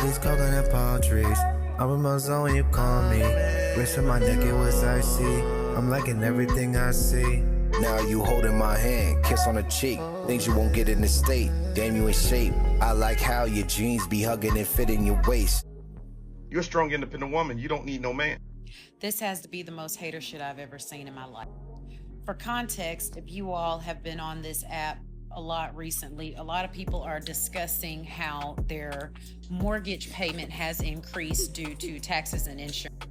these coconut palm trees. I'm in my zone when you call me. Wrist in my neck, it was icy. I'm liking everything I see. Now you holding my hand, kiss on the cheek. Things you won't get in the state. Damn, you in shape. I like how your jeans be hugging and fitting your waist. You're a strong, independent woman. You don't need no man. This has to be the most hater shit I've ever seen in my life. For context, if you all have been on this app a lot recently, a lot of people are discussing how their mortgage payment has increased due to taxes and insurance.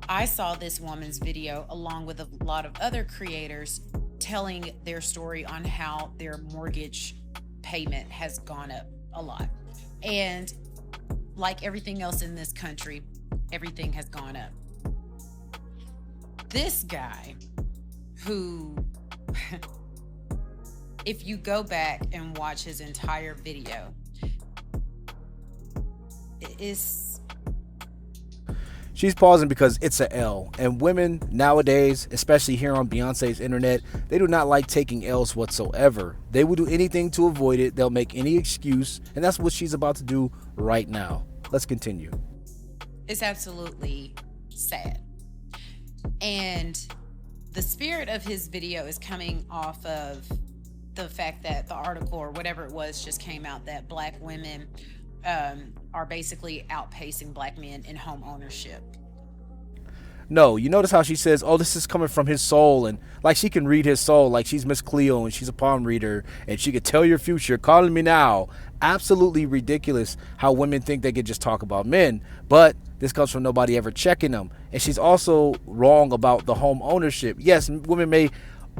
I saw this woman's video along with a lot of other creators telling their story on how their mortgage payment has gone up a lot. And like everything else in this country, everything has gone up. This guy who, if you go back and watch his entire video, is... She's pausing because it's a L, and women nowadays, especially here on Beyonce's internet, they do not like taking L's whatsoever. They will do anything to avoid it. They'll make any excuse, and that's what she's about to do right now. Let's continue. It's absolutely sad. And the spirit of his video is coming off of the fact that the article or whatever it was just came out that black women are basically outpacing black men in home ownership. No, you notice how she says, oh, this is coming from his soul, and like she can read his soul, like she's Miss Cleo and she's a palm reader and she could tell your future, calling me now. Absolutely ridiculous how women think they could just talk about men, but this comes from nobody ever checking them. And she's also wrong about the home ownership. Yes, women may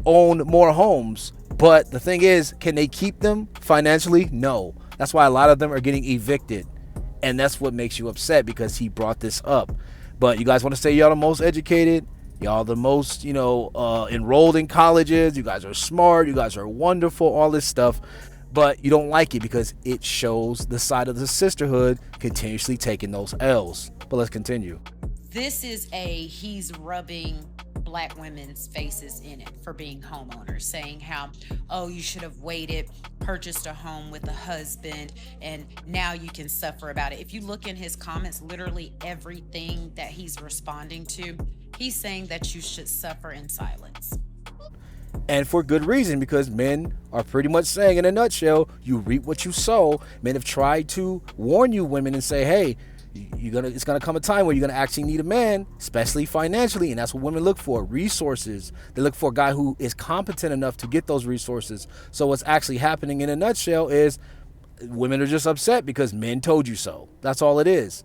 own more homes, but the thing is, can they keep them financially? No. That's why a lot of them are getting evicted. And that's what makes you upset, because he brought this up. But you guys want to say y'all the most educated, y'all the most, enrolled in colleges, you guys are smart, you guys are wonderful, all this stuff. But you don't like it because it shows the side of the sisterhood continuously taking those L's. But let's continue. This is he's rubbing black women's faces in it for being homeowners, saying how, oh, you should have waited, purchased a home with a husband, and now you can suffer about it. If you look in his comments, literally everything that he's responding to, he's saying that you should suffer in silence. And for good reason, because men are pretty much saying, in a nutshell, you reap what you sow. Men have tried to warn you women and say, hey, it's gonna come a time where you're gonna actually need a man, especially financially, and that's what women look for, resources. They look for a guy who is competent enough to get those resources. So what's actually happening in a nutshell is women are just upset because men told you so. That's all it is.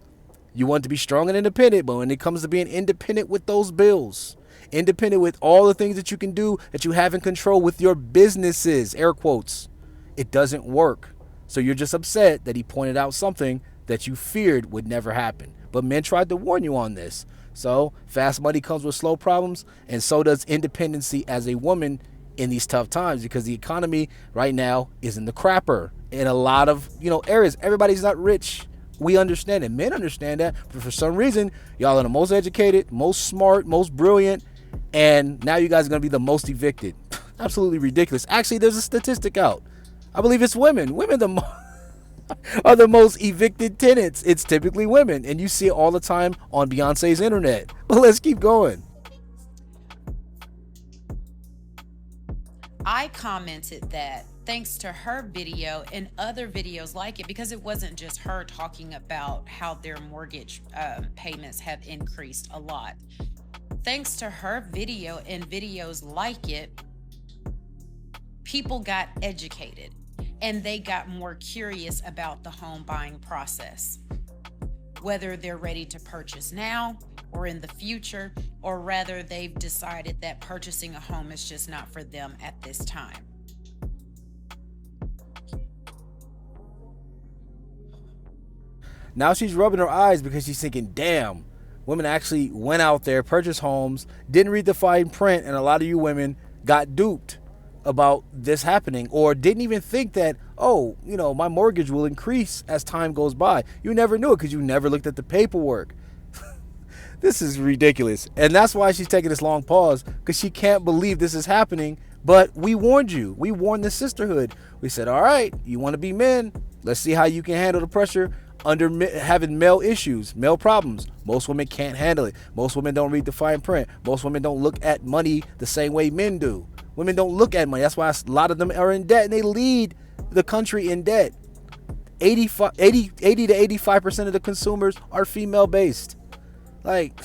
You want to be strong and independent, but when it comes to being independent with those bills, independent with all the things that you can do that you have in control with your businesses, air quotes, it doesn't work. So you're just upset that he pointed out something that you feared would never happen. But men tried to warn you on this. So fast money comes with slow problems, and so does independency as a woman in these tough times, because the economy right now is in the crapper in a lot of areas. Everybody's not rich. We understand it. Men understand that. But for some reason, y'all are the most educated, most smart, most brilliant, and now you guys are going to be the most evicted. Absolutely ridiculous. Actually, there's a statistic out. I believe it's women. Women are the most evicted tenants. It's typically women, and you see it all the time on Beyonce's internet. But let's keep going. I commented that thanks to her video and other videos like it, because it wasn't just her talking about how their mortgage payments have increased a lot. Thanks to her video and videos like it, people got educated and they got more curious about the home buying process, whether they're ready to purchase now or in the future, or rather they've decided that purchasing a home is just not for them at this time. Now she's rubbing her eyes because she's thinking, damn, women actually went out there, purchased homes, didn't read the fine print, and a lot of you women got duped about this happening, or didn't even think that, oh, my mortgage will increase as time goes by. You never knew it because you never looked at the paperwork. This is ridiculous. And that's why she's taking this long pause, because she can't believe this is happening. But we warned you. We warned the sisterhood. We said, all right, you want to be men? Let's see how you can handle the pressure. having male issues, male problems. Most women can't handle it. Most women don't read the fine print. Most women don't look at money the same way men do. Women don't look at money. That's why a lot of them are in debt, and they lead the country in debt. 80 to 85% of the consumers are female based. Like,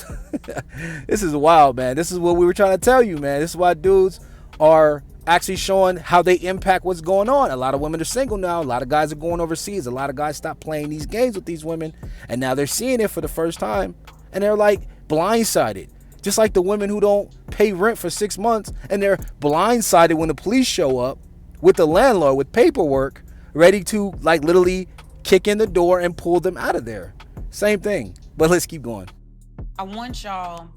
this is wild, man. This is what we were trying to tell you, man. This is why dudes are actually showing how they impact what's going on. A lot of women are single now. A lot of guys are going overseas. A lot of guys stopped playing these games with these women, and now they're seeing it for the first time, and they're like blindsided. Just like the women who don't pay rent for 6 months, and they're blindsided when the police show up with the landlord with paperwork ready to like literally kick in the door and pull them out of there. Same thing. But let's keep going. I want y'all,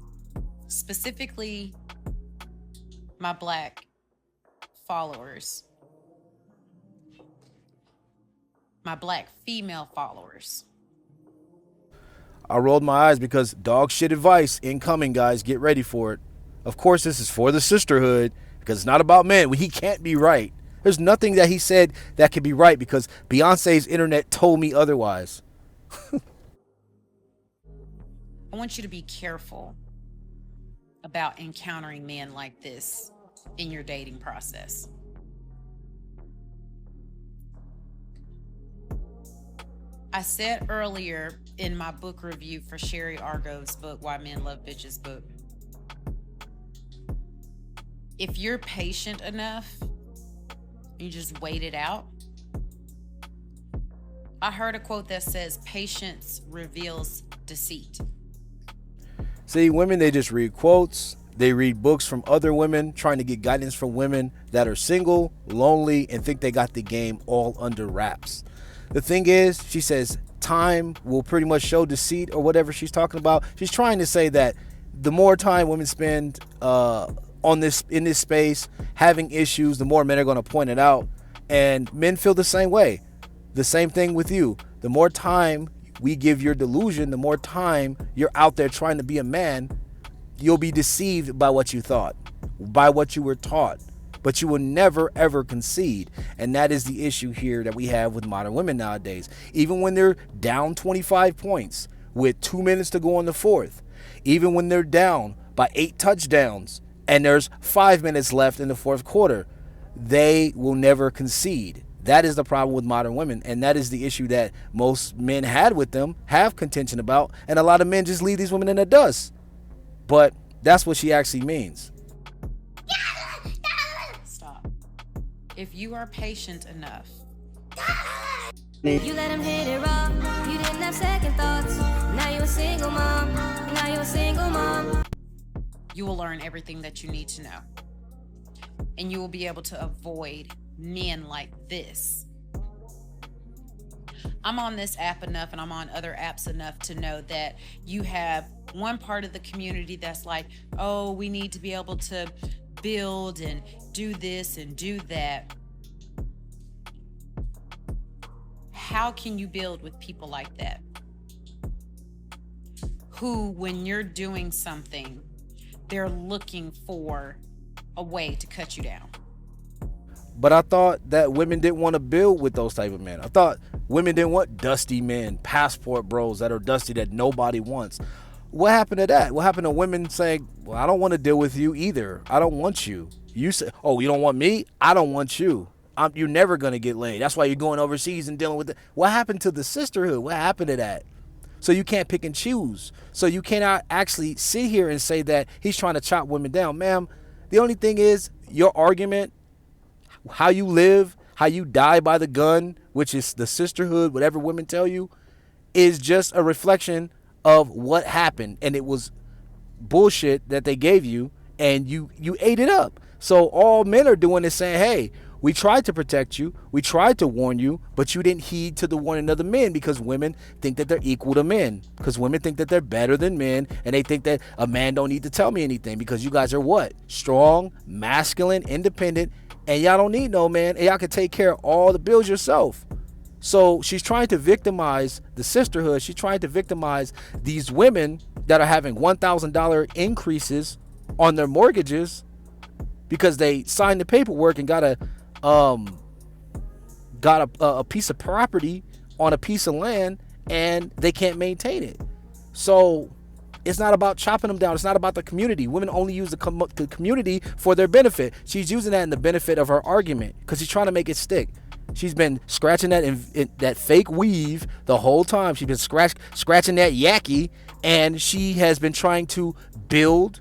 specifically my Black followers, my Black female followers. I rolled my eyes because dog shit advice incoming, guys. Get ready for it. Of course, this is for the sisterhood because it's not about men. He can't be right. There's nothing that he said that could be right because Beyonce's internet told me otherwise. I want you to be careful about encountering men like this in your dating process. I said earlier in my book review for Sherry Argo's book, Why Men Love Bitches book, if you're patient enough, you just wait it out. I heard a quote that says, patience reveals deceit. See, women, they just read quotes. They read books from other women, trying to get guidance from women that are single, lonely, and think they got the game all under wraps. The thing is, she says, time will pretty much show deceit or whatever she's talking about. She's trying to say that the more time women spend in this space having issues, the more men are going to point it out, and men feel the same way. The same thing with you. The more time we give your delusion, the more time you're out there trying to be a man, you'll be deceived by what you thought, by what you were taught, but you will never ever concede. And that is the issue here that we have with modern women nowadays. Even when they're down 25 points with 2 minutes to go in the fourth, even when they're down by 8 touchdowns and there's 5 minutes left in the fourth quarter, they will never concede. That is the problem with modern women, and that is the issue that most men had with them, have contention about, and a lot of men just leave these women in the dust. But that's what she actually means. Stop. If you are patient enough, You let him hit it raw. You didn't have second thoughts. Now you're a single mom. Now you're a single mom. you will learn everything that you need to know. And you will be able to avoid men like this. I'm on this app enough, and I'm on other apps enough to know that you have one part of the community that's like, oh, we need to be able to build and do this and do that. How can you build with people like that? Who, when you're doing something, they're looking for a way to cut you down. But I thought that women didn't want to build with those type of men. I thought women didn't want dusty men, passport bros that are dusty that nobody wants. What happened to that? What happened to women saying, well, I don't want to deal with you either. I don't want you. You say, oh, you don't want me? I don't want you. You're never going to get laid. That's why you're going overseas and dealing with it. What happened to the sisterhood? What happened to that? So you can't pick and choose. So you cannot actually sit here and say that he's trying to chop women down. Ma'am, the only thing is your argument, how you live, how you die by the gun, which is the sisterhood, whatever women tell you, is just a reflection of what happened. And it was bullshit that they gave you, and you ate it up. So all men are doing is saying, hey, we tried to protect you, we tried to warn you, but you didn't heed to the warning of the men, because women think that they're equal to men, because women think that they're better than men, and they think that a man don't need to tell me anything because you guys are what? Strong, masculine, independent, and y'all don't need no man, and y'all can take care of all the bills yourself. So she's trying to victimize the sisterhood. She's trying to victimize these women that are having $1,000 increases on their mortgages because they signed the paperwork and got a piece of property on a piece of land, and they can't maintain it. So it's not about chopping them down. It's not about the community. Women only use the community for their benefit. She's using that in the benefit of her argument because she's trying to make it stick. She's been scratching that fake weave the whole time. She's been scratching that yaki, and she has been trying to build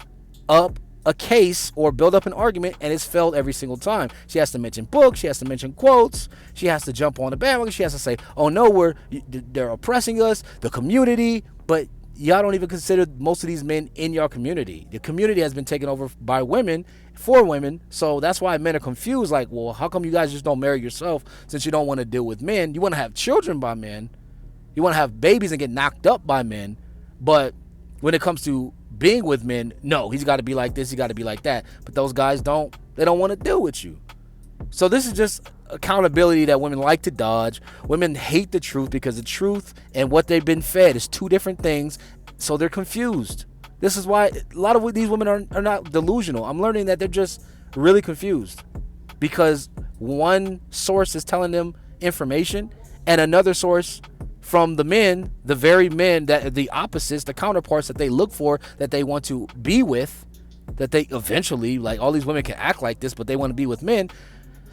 up a case or build up an argument, and it's failed every single time. She has to mention books. She has to mention quotes. She has to jump on the bandwagon. She has to say, oh no, they're oppressing us, the community. But y'all don't even consider most of these men in your community. The community has been taken over by women, for women. So that's why men are confused. Like, well, how come you guys just don't marry yourself since you don't want to deal with men? You want to have children by men. You want to have babies and get knocked up by men. But when it comes to being with men, no, he's got to be like this, he got to be like that. But those guys don't want to deal with you. So this is just accountability that women like to dodge. Women hate the truth because the truth and what they've been fed is two different things. So they're confused. This is why a lot of these women are not delusional. I'm learning that they're just really confused because one source is telling them information and another source from the men, the very men that the opposites, the counterparts that they look for, that they want to be with, that they eventually, like, all these women can act like this, but they want to be with men.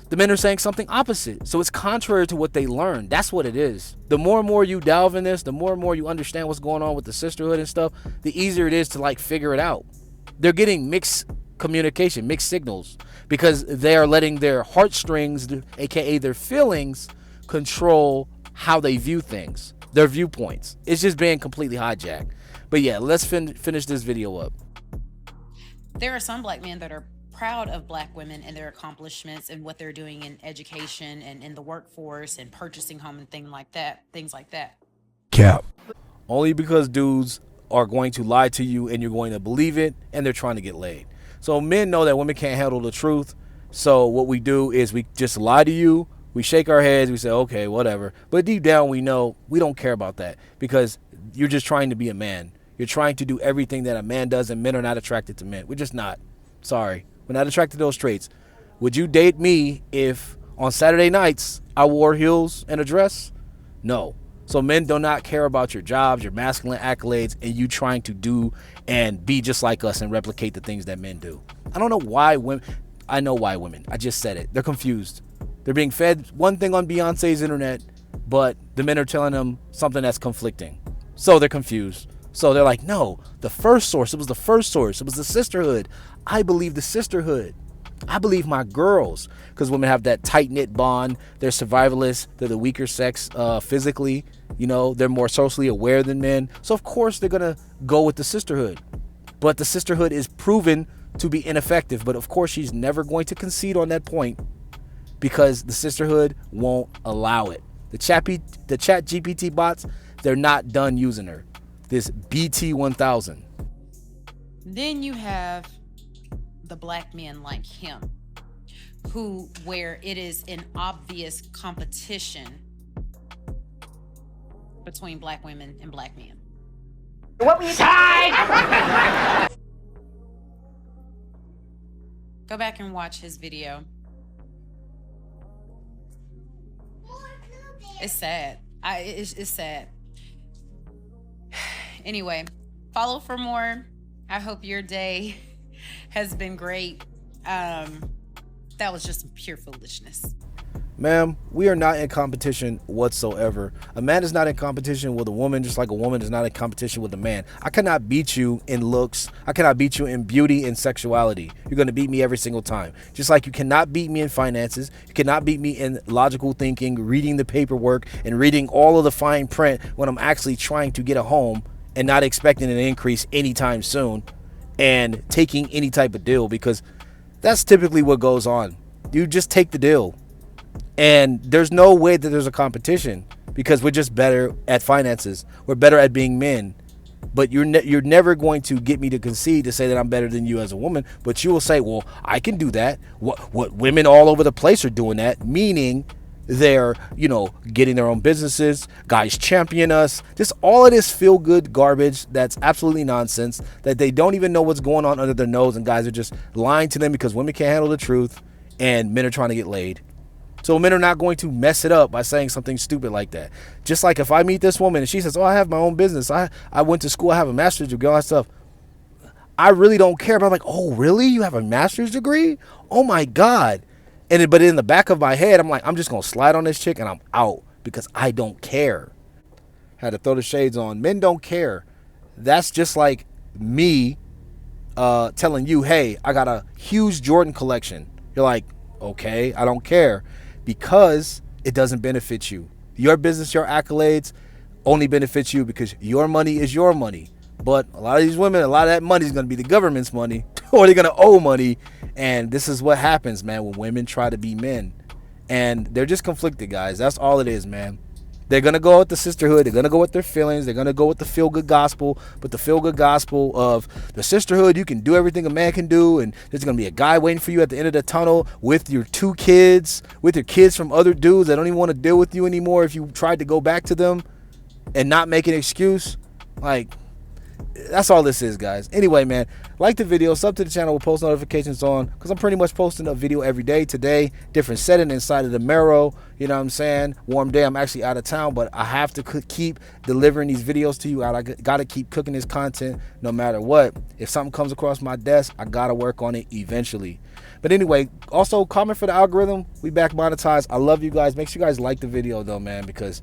The men are saying something opposite. So it's contrary to what they learned. That's what it is. The more and more you delve in this, the more and more you understand what's going on with the sisterhood and stuff, the easier it is to, like, figure it out. They're getting mixed communication, mixed signals, because they are letting their heartstrings, aka their feelings, control how they view things, their viewpoints. It's just being completely hijacked. But yeah, let's finish this video up. There are some black men that are proud of black women and their accomplishments and what they're doing in education and in the workforce and purchasing home and things like that. Cap. Only because dudes are going to lie to you and you're going to believe it, and they're trying to get laid. So men know that women can't handle the truth. So what we do is we just lie to you. We shake our heads. We say, okay, whatever. But deep down, we know we don't care about that because you're just trying to be a man. You're trying to do everything that a man does, and men are not attracted to men. We're just not. Sorry. We're not attracted to those traits. Would you date me if on Saturday nights I wore heels and a dress? No. So men do not care about your jobs, your masculine accolades, and you trying to do and be just like us and replicate the things that men do. I don't know why women. I know why women. I just said it. They're confused. They're being fed one thing on Beyonce's internet, but the men are telling them something that's conflicting. So they're confused. So they're like, no, the first source. It was the first source. It was the sisterhood. I believe the sisterhood. I believe my girls, because women have that tight-knit bond. They're survivalists. They're the weaker sex physically. You know, they're more socially aware than men. So, of course, they're going to go with the sisterhood. But the sisterhood is proven to be ineffective. But, of course, she's never going to concede on that point because the sisterhood won't allow it. The chat GPT bots, they're not done using her. This BT1000. Then you have the black men like him, where it is an obvious competition between black women and black men. What were you saying? Go back and watch his video. It's sad. It's sad. Anyway, follow for more. I hope your day has been great. That was just pure foolishness. Ma'am, we are not in competition whatsoever. A man is not in competition with a woman, just like a woman is not in competition with a man. I cannot beat you in looks. I cannot beat you in beauty and sexuality. You're going to beat me every single time. Just like you cannot beat me in finances. You cannot beat me in logical thinking, reading the paperwork, and reading all of the fine print when I'm actually trying to get a home and not expecting an increase anytime soon and taking any type of deal, because that's typically what goes on. You just take the deal. And there's no way that there's a competition because we're just better at finances. We're better at being men. But you're never going to get me to concede to say that I'm better than you as a woman. But you will say, well, I can do that. What women all over the place are doing that, meaning they're, getting their own businesses. Guys champion us. Just all of this feel good garbage that's absolutely nonsense, that they don't even know what's going on under their nose. And guys are just lying to them because women can't handle the truth and men are trying to get laid. So men are not going to mess it up by saying something stupid like that. Just like if I meet this woman and she says, oh, I have my own business, I went to school, I have a master's degree, all that stuff, I really don't care. But I'm like, oh, really? You have a master's degree? Oh my God. But in the back of my head, I'm like, I'm just going to slide on this chick and I'm out because I don't care. Had to throw the shades on. Men don't care. That's just like me telling you, hey, I got a huge Jordan collection. You're like, okay, I don't care, because it doesn't benefit you. Your business, your accolades only benefits you because your money is your money. But a lot of these women, a lot of that money is going to be the government's money, or they're going to owe money. And this is what happens, man, when women try to be men. And they're just conflicted, guys. That's all it is, man. They're going to go with the sisterhood. They're going to go with their feelings. They're going to go with the feel-good gospel. But the feel-good gospel of the sisterhood, you can do everything a man can do. And there's going to be a guy waiting for you at the end of the tunnel with your 2 kids, with your kids from other dudes that don't even want to deal with you anymore if you tried to go back to them and not make an excuse. Like, that's all this is, guys. Anyway, man, like the video, sub to the channel with post notifications on, because I'm pretty much posting a video every day. Today, different setting inside of the Marrow, you know what I'm saying? Warm day. I'm actually out of town, but I have to keep delivering these videos to you. I gotta keep cooking this content no matter what. If something comes across my desk, I gotta work on it eventually. But anyway, also comment for the algorithm. We back monetized. I love you guys. Make sure you guys like the video though, man, because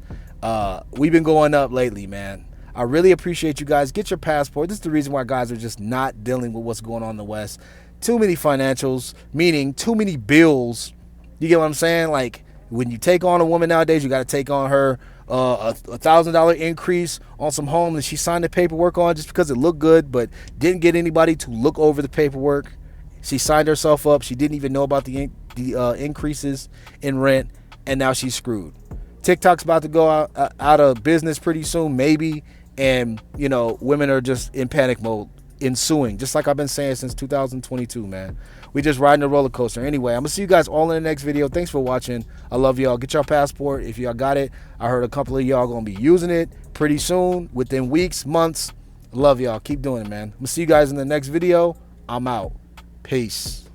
we've been going up lately, man. I really appreciate you guys. Get your passport. This is the reason why guys are just not dealing with what's going on in the West. Too many financials, meaning too many bills. You get what I'm saying? Like, when you take on a woman nowadays, you got to take on her a $1,000 increase on some home that she signed the paperwork on just because it looked good, but didn't get anybody to look over the paperwork. She signed herself up. She didn't even know about the increases in rent, and now she's screwed. TikTok's about to go out of business pretty soon, maybe. And, you know, women are just in panic mode, ensuing, just like I've been saying since 2022, man. We just riding a roller coaster. Anyway, I'm going to see you guys all in the next video. Thanks for watching. I love y'all. Get your passport if y'all got it. I heard a couple of y'all going to be using it pretty soon, within weeks, months. Love y'all. Keep doing it, man. I'm going to see you guys in the next video. I'm out. Peace.